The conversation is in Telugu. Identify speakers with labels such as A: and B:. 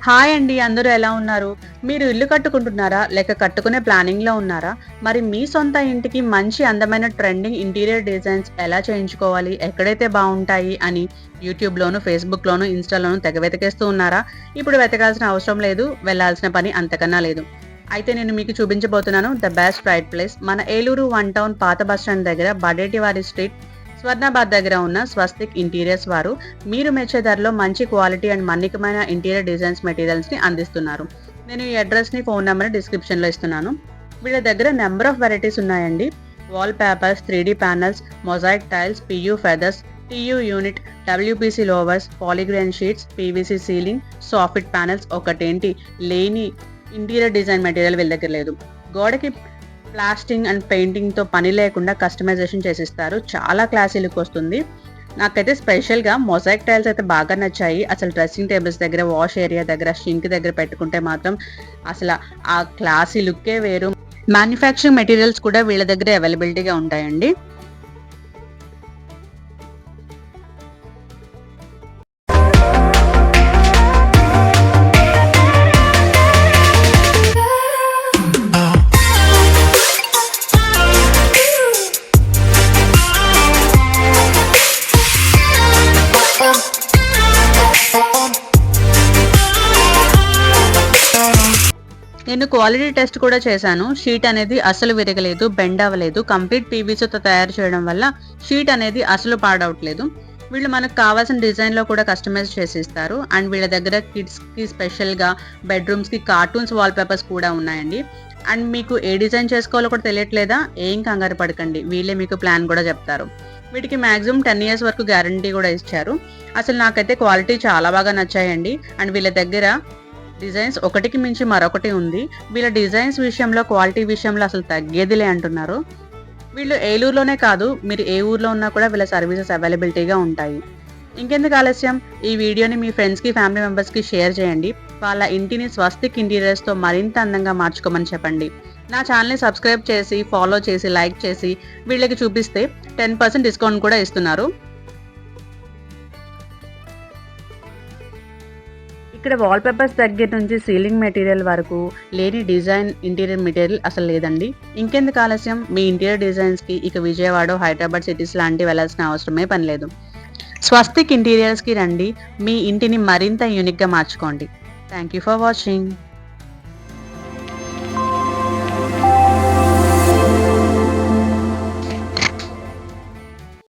A: హాయ్ అండి. అందరూ ఎలా ఉన్నారు? మీరు ఇల్లు కట్టుకుంటున్నారా? లేక కట్టుకునే ప్లానింగ్‌లో ఉన్నారా? మరి మీ సొంత ఇంటికి మంచి అందమైన ట్రెండింగ్ ఇంటీరియర్ డిజైన్స్ ఎలా చేయించుకోవాలి? ఎక్కడైతే బావుంటాయి అని యూట్యూబ్‌లోను, ఫేస్‌బుక్‌లోను, ఇన్‌స్టాలోను తెగ వెతికేస్తూ ఉన్నారా? ఇప్పుడు వెతకాల్సిన అవసరం లేదు. వెళ్ళాల్సిన పని అంతకన్నా లేదు. అయితే నేను మీకు చూపించబోతున్నాను ద బెస్ట్ రైట్ ప్లేస్. మన ఏలూరు వన్ టౌన్ పాత బస్ స్టాండ్ దగ్గర బడేటివారి స్ట్రీట్ స్వర్ణాబాద్ దగ్గర ఉన్న స్వస్తిక్ ఇంటీరియర్స్ వారు మీరు మెచ్చే ధరలో మంచి క్వాలిటీ అండ్ మన్నికమైన ఇంటీరియర్ డిజైన్స్ మెటీరియల్స్ని అందిస్తున్నారు. నేను ఈ అడ్రస్ని ఫోన్ నెంబర్ని డిస్క్రిప్షన్లో ఇస్తున్నాను. వీళ్ళ దగ్గర నెంబర్ ఆఫ్ వెరైటీస్ ఉన్నాయండి. Wall papers, 3D panels, mosaic tiles, P U feathers, T U unit, WPC louvers, polygrain sheets, PVC ceiling, soffit panels ఒకటేంటి లేని ఇంటీరియర్ డిజైన్ మెటీరియల్ వీళ్ళ దగ్గర లేదు. గోడకి ప్లాస్టింగ్ అండ్ పెయింటింగ్తో పని లేకుండా కస్టమైజేషన్ చేసిస్తారు. చాలా క్లాసీ లుక్ వస్తుంది. నాకైతే స్పెషల్గా మొజాయిక్ టైల్స్ అయితే బాగా నచ్చాయి. అసలు డ్రెస్సింగ్ టేబుల్స్ దగ్గర, వాష్ ఏరియా దగ్గర, షింక్ దగ్గర పెట్టుకుంటే మాత్రం అసలు ఆ క్లాసీ లుక్కే వేరు. మ్యానుఫ్యాక్చరింగ్ మెటీరియల్స్ కూడా వీళ్ళ దగ్గర అవైలబిలిటీగా ఉంటాయండి. నేను క్వాలిటీ టెస్ట్ కూడా చేశాను. షీట్ అనేది అసలు విరగలేదు, బెండ్ అవ్వలేదు. కంప్లీట్ పీవీసీతో తయారు చేయడం వల్ల షీట్ అనేది అసలు పాడవట్లేదు. వీళ్ళు మనకు కావాల్సిన డిజైన్లో కూడా కస్టమైజ్ చేసి ఇస్తారు. అండ్ వీళ్ళ దగ్గర కిడ్స్కి స్పెషల్గా బెడ్రూమ్స్కి కార్టూన్స్ వాల్పేపర్స్ కూడా ఉన్నాయండి. అండ్ మీకు ఏ డిజైన్ చేసుకోవాలో కూడా తెలియట్లేదా? ఏం కంగారు పడకండి, వీళ్ళే మీకు ప్లాన్ కూడా చెప్తారు. వీటికి మ్యాక్సిమం 10 years వరకు గ్యారంటీ కూడా ఇచ్చారు. అసలు నాకైతే క్వాలిటీ చాలా బాగా నచ్చాయండి. అండ్ వీళ్ళ దగ్గర డిజైన్స్ ఒకటికి మించి మరొకటి ఉంది. వీళ్ళ డిజైన్స్ విషయంలో, క్వాలిటీ విషయంలో అసలు తగ్గేదిలే అంటున్నారు. వీళ్ళు ఏలూరులోనే కాదు, మీరు ఏ ఊర్లో ఉన్నా కూడా వీళ్ళ సర్వీసెస్ అవైలబిలిటీగా ఉంటాయి. ఇంకెందుకు ఆలస్యం, ఈ వీడియోని మీ ఫ్రెండ్స్కి, ఫ్యామిలీ మెంబర్స్కి షేర్ చేయండి. వాళ్ళ ఇంటిని స్వస్తిక్ ఇంటీరియర్స్తో మరింత అందంగా మార్చుకోమని చెప్పండి. నా ఛానల్ని సబ్స్క్రైబ్ చేసి, ఫాలో చేసి, లైక్ చేసి వీళ్ళకి చూపిస్తే 10% డిస్కౌంట్ కూడా ఇస్తున్నారు. ఇక్కడ వాల్పేపర్స్ దగ్గర నుంచి సీలింగ్ మెటీరియల్ వరకు లేని డిజైన్ ఇంటీరియర్ మెటీరియల్ అసలు లేదండి. ఇంకెందుకు ఆలస్యం, మీ ఇంటీరియర్ డిజైన్స్కి ఇక విజయవాడ, హైదరాబాద్ సిటీస్ లాంటివి వెళ్ళాల్సిన అవసరమే పని లేదు. స్వస్తిక్ ఇంటీరియర్స్కి రండి, మీ ఇంటిని మరింత యూనిక్గా మార్చుకోండి. Thank you for watching.